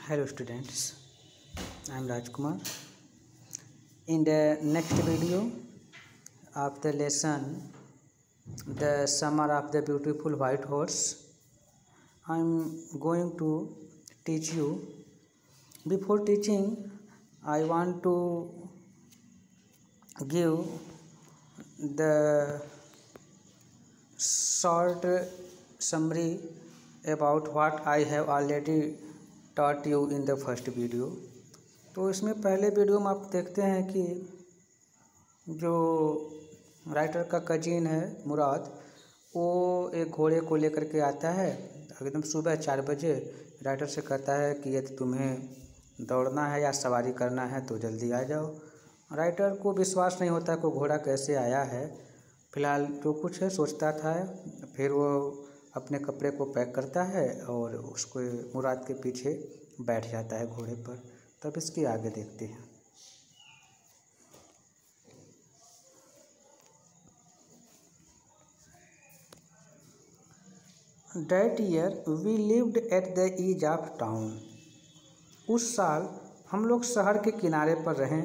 Hello students, I am Rajkumar. In the next video of the lesson The Summer of the Beautiful White Horse, I am going to teach you. Before teaching, I want to give the short summary about what I have already taught you in the first video. तो इसमें पहले video में आप देखते हैं कि जो writer का कजिन है मुराद, वो एक घोड़े को लेकर के आता है एकदम सुबह 4 बजे। राइटर से कहता है कि यदि तुम्हें दौड़ना है या सवारी करना है तो जल्दी आ जाओ। राइटर को विश्वास नहीं होता कि घोड़ा कैसे आया है। फ़िलहाल जो कुछ है सोचता था, फिर वो अपने कपड़े को पैक करता है और उसको मुराद के पीछे बैठ जाता है घोड़े पर। तब इसके आगे देखते हैं। That year we lived at the edge of town. उस साल हम लोग शहर के किनारे पर रहें।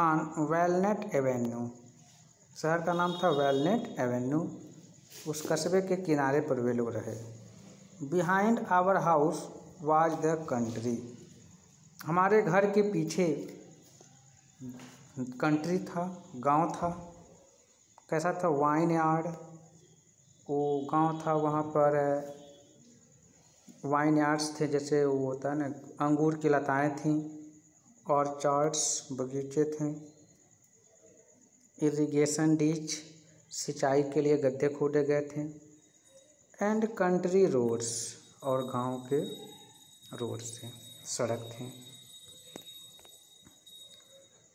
On Walnut Avenue, शहर का नाम था Walnut Avenue। उस कस्बे के किनारे पर वे लोग रहे। Behind our house was the country. हमारे घर के पीछे कंट्री था, गांव था। कैसा था? वाइन यार्ड, वो गांव था। वहाँ पर वाइन यार्ड्स थे, जैसे वो होता है ना, अंगूर की लताएं थीं, ऑर्चार्ड्स, बगीचे थे। इरिगेशन डिच, सिंचाई के लिए गड्ढे खोदे गए थे। एंड कंट्री रोड्स, और गांव के रोड्स थे, सड़क थे।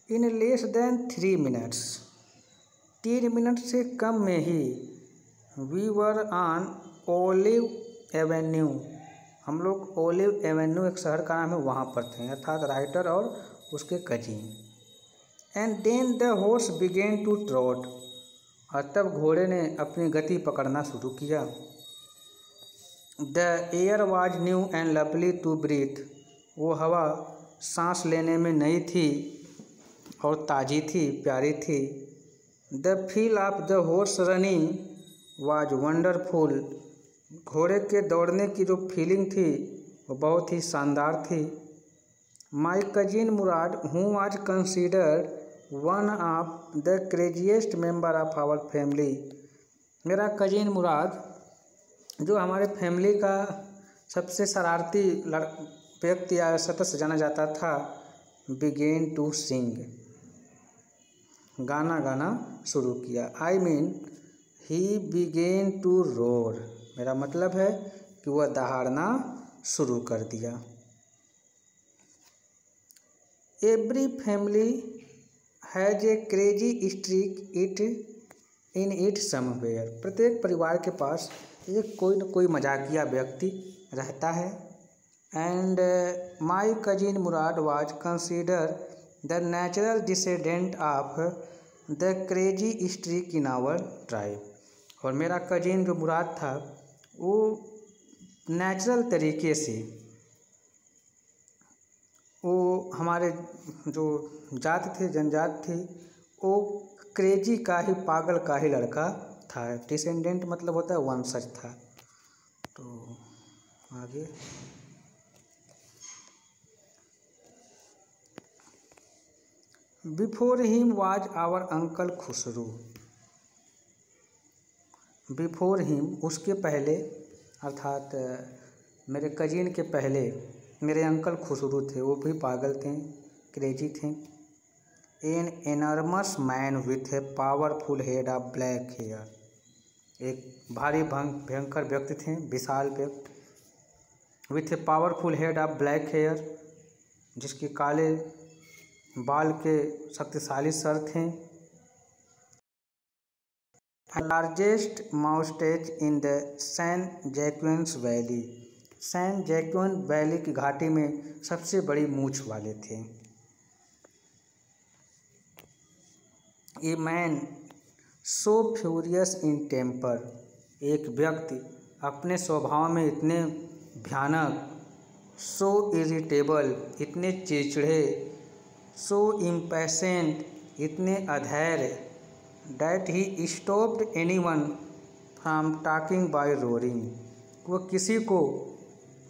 In less than 3 minutes, 3 minute से कम में ही we were on Olive avenue, हम लोग ओलिव एवेन्यू, एक शहर का नाम है, वहाँ पर थे, अर्थात राइटर और उसके cousin. And then the horse began to trot, और तब घोड़े ने अपनी गति पकड़ना शुरू किया। The air was new and lovely to breathe, वो हवा सांस लेने में नई थी और ताज़ी थी, प्यारी थी। The feel of the horse running was wonderful, घोड़े के दौड़ने की जो फीलिंग थी वो बहुत ही शानदार थी। My cousin Mourad, who was considered one of the craziest member of our family, मेरा कजिन मुराद, जो हमारे फैमिली का सबसे शरारती व्यक्ति या सदस्य जाना जाता था, बिगेन टू सिंग, गाना गाना शुरू किया। I mean he began to roar, मेरा मतलब है कि वह दहाड़ना शुरू कर दिया। Every family has a crazy streak it in it somewhere, प्रत्येक परिवार के पास एक कोई न कोई मजाकिया व्यक्ति रहता है। And my cousin Mourad was consider the natural descendant of the crazy streak in our tribe, और मेरा कजिन जो मुराद था वो नेचुरल तरीके से, वो हमारे जो जात थे, जनजात थी, वो क्रेजी का ही, पागल का ही लड़का था। डिसेंडेंट मतलब होता है वंशज था। तो आगे before him was our uncle Khosrove, before him, उसके पहले, अर्थात मेरे कजिन के पहले मेरे अंकल खुसरू थे, वो भी पागल थे, क्रेजी थे। An enormous man with a powerful head of black hair, एक भारी भयंकर व्यक्ति थे, विशाल व्यक्ति। With a powerful head of black hair, जिसके काले बाल के शक्तिशाली सर थे। Largest moustache in the San Joaquin valley, San Joaquin valley की घाटी में सबसे बड़ी मूंछ वाले थे। A man so furious in temper, एक व्यक्ति अपने स्वभाव में इतने भयानक सो इरिटेबल, इतने चिड़चिड़े, सो इम्पेशेंट, इतने अधैर्य, that he stopped anyone from talking by roaring, वो किसी को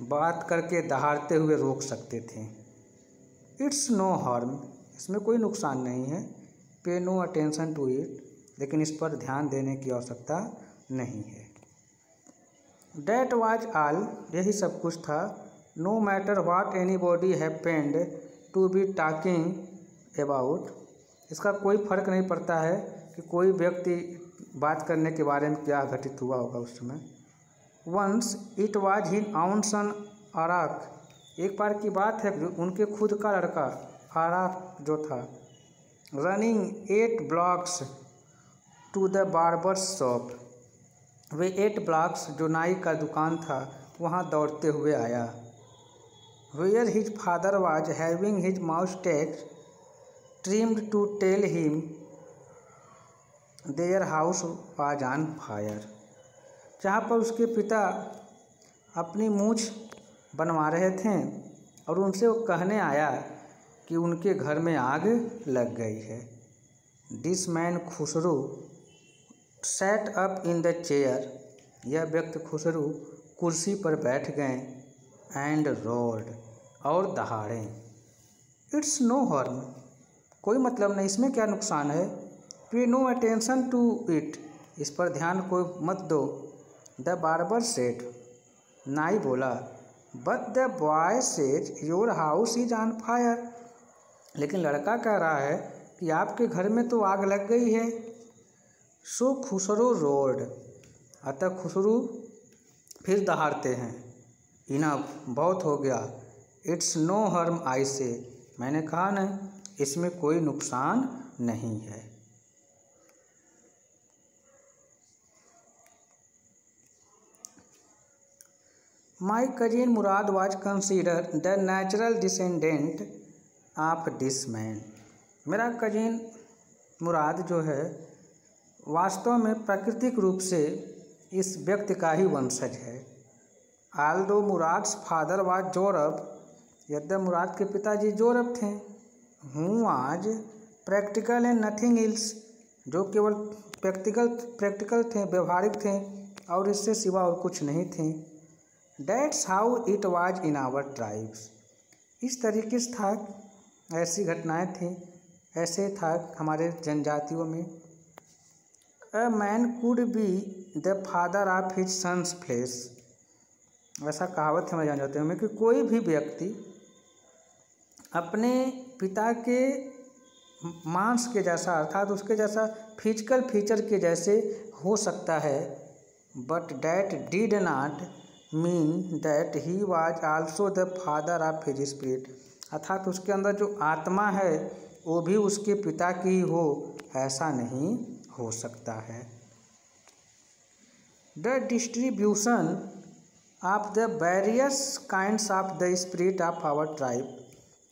बात करके दहाड़ते हुए रोक सकते थे। इट्स नो हार्म, इसमें कोई नुकसान नहीं है। पे नो अटेंशन टू इट, लेकिन इस पर ध्यान देने की आवश्यकता नहीं है। डैट वाज ऑल, यही सब कुछ था। No matter what anybody happened to be talking about, इसका कोई फर्क नहीं पड़ता है कि कोई व्यक्ति बात करने के बारे में क्या घटित हुआ होगा उस समय। Once it was his own son Arak, एक बार की बात है जो उनके खुद का लड़का आराक जो था, running 8 blocks to the barber's shop, वे 8 ब्लॉक्स जो नाई का दुकान था वहाँ दौड़ते हुए आया। Where his father was having his moustache trimmed to tell him their house was on fire, जहाँ पर उसके पिता अपनी मूछ बनवा रहे थे और उनसे वो कहने आया कि उनके घर में आग लग गई है। This man Khosrove sat up in the chair, यह व्यक्ति खुसरू कुर्सी पर बैठ गए। एंड रोल्ड, और दहाड़े। इट्स नो हार्म, कोई मतलब नहीं, इसमें क्या नुकसान है। पे नो अटेंशन टू इट, इस पर ध्यान कोई मत दो। द बार्बर सेड, नाई बोला। But the boy says your house is on fire, लेकिन लड़का कह रहा है कि आपके घर में तो आग लग गई है। सो खुसरो रोड, अतः खुसरू फिर दहाड़ते हैं। इनफ, बहुत हो गया। इट्स नो हार्म आई से, मैंने कहा न, इसमें कोई नुकसान नहीं है। माई cousin Mourad was consider the natural descendant of this man, मेरा कजिन मुराद जो है वास्तव में प्राकृतिक रूप से इस व्यक्ति का ही वंशज है। आल्दो मुराद्स फादर वाज जोरब, यद्यपि मुराद के पिताजी जोरब थे। हूँ आज प्रैक्टिकल एंड नथिंग एल्स, जो केवल प्रैक्टिकल थे, व्यवहारिक थे और इससे सिवा और कुछ नहीं थे। That's how it was in our tribes, इस तरीके से था, ऐसी घटनाएं थी, ऐसे था हमारे जनजातियों में। A man could be the father of his sons flesh, ऐसा कहावत है हमारे जनजातियों में कि कोई भी व्यक्ति अपने पिता के मांस के जैसा, अर्थात उसके जैसा फिजिकल फीचर के जैसे हो सकता है। But that did not mean that he was also the father of his spirit, अर्थात उसके अंदर जो आत्मा है वो भी उसके पिता की ही हो, ऐसा नहीं हो सकता है। The distribution of the various kinds of the spirit of our tribe,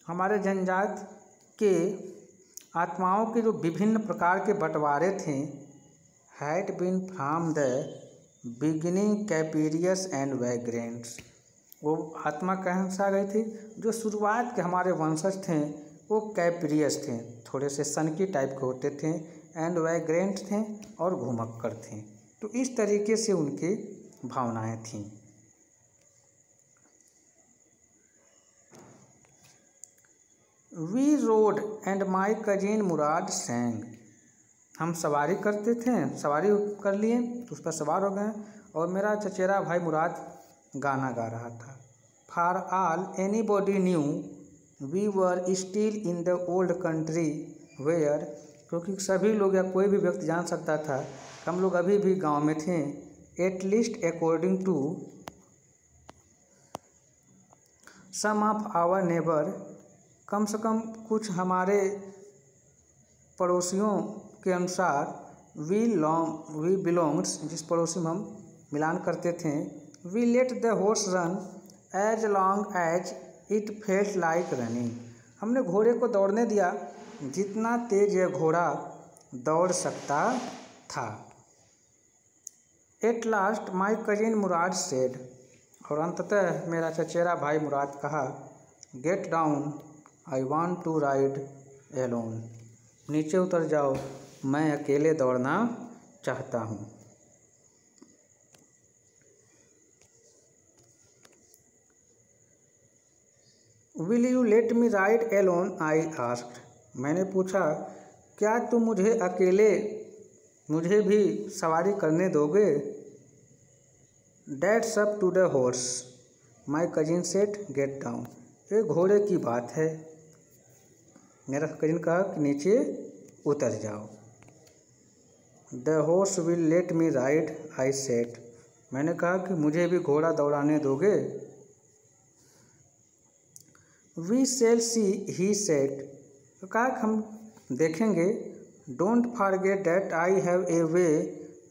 हमारे जनजात के आत्माओं के जो विभिन्न प्रकार के बंटवारे थे, had been from the beginning capricious and vagrants, वो आत्मा कहाँ से आ गई थी, जो शुरुआत के हमारे वंशज थे वो कैपेरियस थे, थोड़े से सनकी टाइप के होते थे, एंड वैग्रेंट थे और घुमक्कड़ थे। तो इस तरीके से उनकी भावनाएं थीं। We rode and my cousin Mourad sang, हम सवारी करते थे, सवारी कर लिए तो उस पर सवार हो गए और मेरा चचेरा भाई मुराद गाना गा रहा था। For all anybody knew we were still in the old country where, क्योंकि सभी लोग या कोई भी व्यक्ति जान सकता था कि हम लोग अभी भी गांव में थे। At least according to some of our neighbour, कम से कम कुछ हमारे पड़ोसियों के अनुसार, वी बिलोंग्स, जिस पड़ोसी में हम मिलान करते थे। We let the horse run as long as it felt like running, हमने घोड़े को दौड़ने दिया जितना तेज यह घोड़ा दौड़ सकता था। At last my cousin Murad said, और अंततः मेरा चचेरा भाई मुराद कहा, get down, I want to ride alone. नीचे उतर जाओ, मैं अकेले दौड़ना चाहता हूँ। Will you let me ride alone, I asked. मैंने पूछा, क्या तुम मुझे भी सवारी करने दोगे? That's up to the horse, my cousin said, get down. ये घोड़े की बात है। मेरा कजिन कहा कि नीचे उतर जाओ। The horse will let me ride, I said. मैंने कहा कि मुझे भी घोड़ा दौड़ाने दोगे? We shall see, he said. तो कहा कि हम देखेंगे। Don't forget that I have a way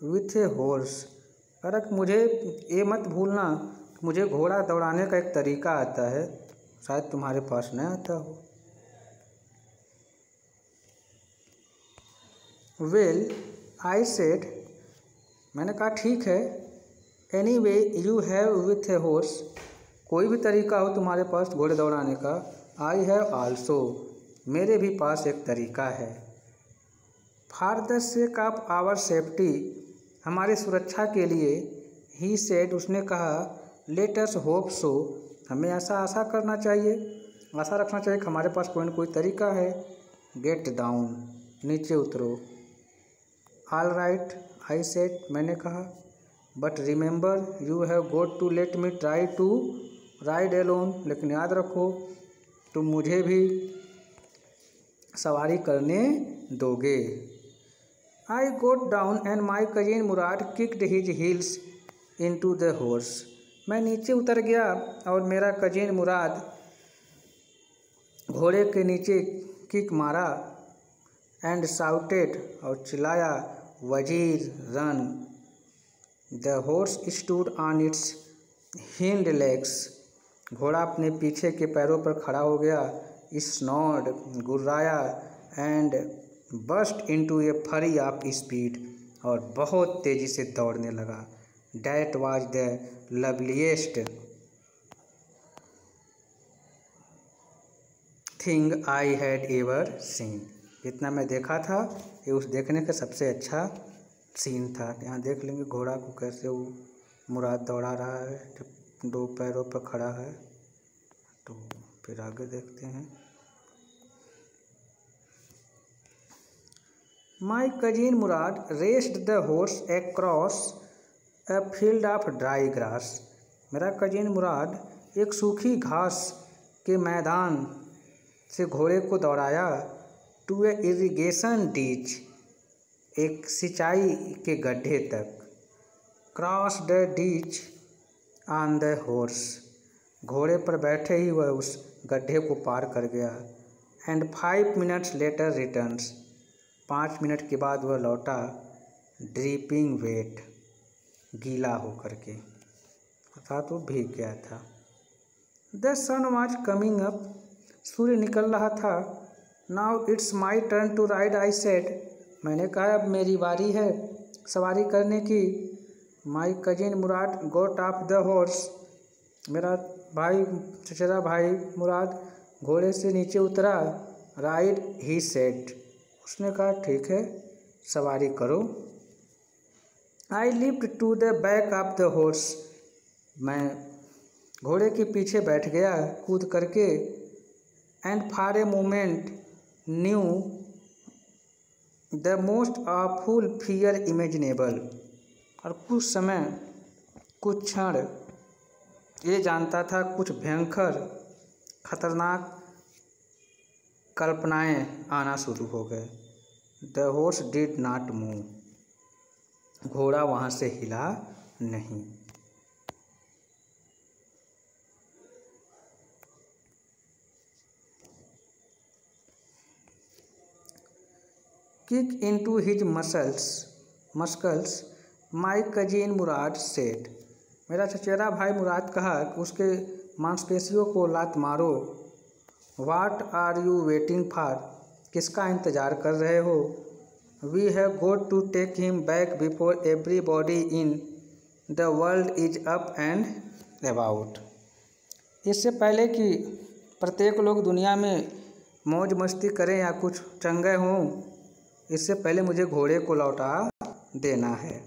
with a horse. कहा कि मुझे ये मत भूलना, मुझे घोड़ा दौड़ाने का एक तरीका आता है, शायद तुम्हारे पास न आता हो। वेल, आई सेड। मैंने कहा ठीक है। Any way you have with a horse, कोई भी तरीका हो तुम्हारे पास घोड़े दौड़ाने का। आई हैव आल्सो, मेरे भी पास एक तरीका है। For the sake of our safety, हमारी सुरक्षा के लिए। ही सेड, उसने कहा। लेट अस होप सो, हमें ऐसा आशा करना चाहिए, आशा रखना चाहिए कि हमारे पास कोई न कोई तरीका है। गेट डाउन, नीचे उतरो। ऑल राइट, आई सेड, मैंने कहा। But remember you have got to let me try to ride alone, लेकिन याद रखो तुम मुझे भी सवारी करने दोगे। I got down and my cousin Murad kicked his heels into the horse. मैं नीचे उतर गया और मेरा कजिन मुराद घोड़े के नीचे किक मारा। एंड शाउटेड, और चिल्लाया, वजीर run. The horse stood on it's hind legs. घोड़ा अपने पीछे के पैरों पर खड़ा हो गया। स्नॉर्ड, गुर्राया, एंड बस्ट इनटू ए फरी ऑफ स्पीड, और बहुत तेज़ी से दौड़ने लगा। That was the loveliest thing I had ever seen. जितना मैं देखा था, ये उस देखने का सबसे अच्छा सीन था। यहाँ देख लेंगे घोड़ा को कैसे वो मुराद दौड़ा रहा है, जब दो पैरों पर खड़ा है। तो फिर आगे देखते हैं। माई cousin Murad raised the horse across a field of dry grass. मेरा कजिन मुराद एक सूखी घास के मैदान से घोड़े को दौड़ाया। टू ए इरिगेशन डीच, एक सिंचाई के गड्ढे तक। Cross the ditch on the horse, घोड़े पर बैठे ही वह उस गड्ढे को पार कर गया। And 5 minutes later returns, 5 minute के बाद वह लौटा। ड्रीपिंग वेट, गीला होकर के, अर्थात वो भीग गया था। The sun was coming up, सूर्य निकल रहा था। Now it's my turn to ride, I said. मैंने कहा अब मेरी बारी है सवारी करने की। My cousin Murad got off the horse, मेरा चचेरा भाई मुराद घोड़े से नीचे उतरा। राइड, ही सेड, उसने कहा ठीक है सवारी करो। I lift to the back of the horse, मैं घोड़े के पीछे बैठ गया कूद करके। And for a moment knew the most awful fear imaginable, और कुछ समय कुछ क्षण ये जानता था कुछ भयंकर खतरनाक कल्पनाएं आना शुरू हो गए। The horse did not move, घोड़ा वहाँ से हिला नहीं। Kick into his muscles, my cousin Murad said. मेरा चचेरा भाई मुराद कहा कि उसके मांसपेशियों को लात मारो। What are you waiting for, किसका इंतज़ार कर रहे हो? We have got to take him back before everybody in the world is up and about. इससे पहले कि प्रत्येक लोग दुनिया में मौज मस्ती करें या कुछ चंगे हों, इससे पहले मुझे घोड़े को लौटा देना है।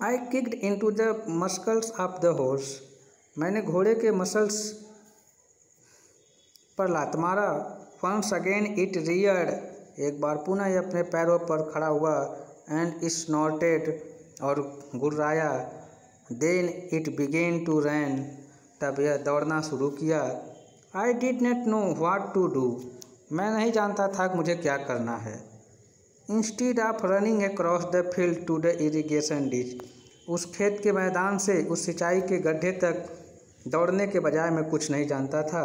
I kicked into the muscles of the horse. मैंने घोड़े के मसल्स पर लात मारा। Once again it reared. एक बार पुनः यह अपने पैरों पर खड़ा हुआ। एंड स्नॉर्टेड, और गुर्राया। Then it began to run. तब यह दौड़ना शुरू किया। I did not know what to do. मैं नहीं जानता था कि मुझे क्या करना है। Instead of running across the field to the irrigation ditch. उस खेत के मैदान से उस सिंचाई के गड्ढे तक दौड़ने के बजाय मैं कुछ नहीं जानता था।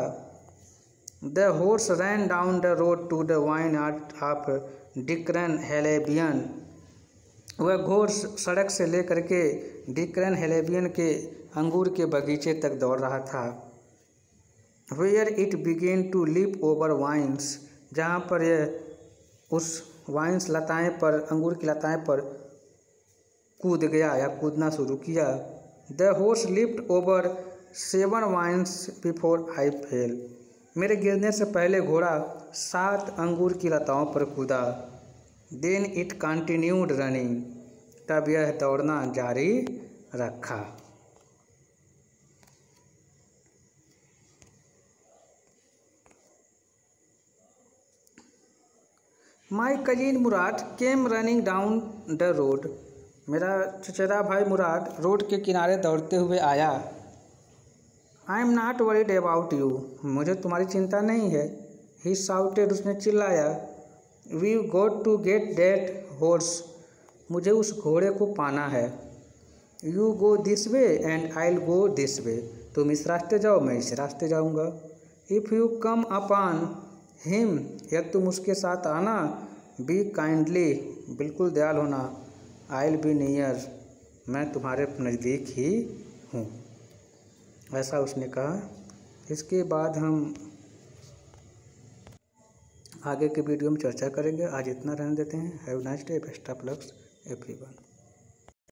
The horse ran down the road to the vineyard of Dikran Halabian. वह घोड़ सड़क से लेकर के डिक्रन हेलेबियन के अंगूर के बगीचे तक दौड़ रहा था। Where it began to leap over vines. जहाँ पर यह उस वाइन्स लताएँ पर, अंगूर की लताएँ पर कूद गया या कूदना शुरू किया। The horse lift over 7 vines before I fell. मेरे गिरने से पहले घोड़ा 7 अंगूर की लताओं पर कूदा। Then it continued running. तब यह दौड़ना जारी रखा। My cousin Murad came running down the road. मेरा चचेरा भाई मुराद रोड के किनारे दौड़ते हुए आया। I am not worried about you. मुझे तुम्हारी चिंता नहीं है। He shouted. उसने चिल्लाया। We got to get that horse. मुझे उस घोड़े को पाना है। You go this way and I will go this way. तुम इस रास्ते जाओ, मैं इस रास्ते जाऊंगा। If you come upon him, यदि तुम उसके साथ आना, बी काइंडली, बिल्कुल दयाल होना। आई विल बी नियर, मैं तुम्हारे नज़दीक ही हूँ। ऐसा उसने कहा। इसके बाद हम आगे के वीडियो में चर्चा करेंगे। आज इतना रहने देते हैं। Have nice day, best of lux everyone.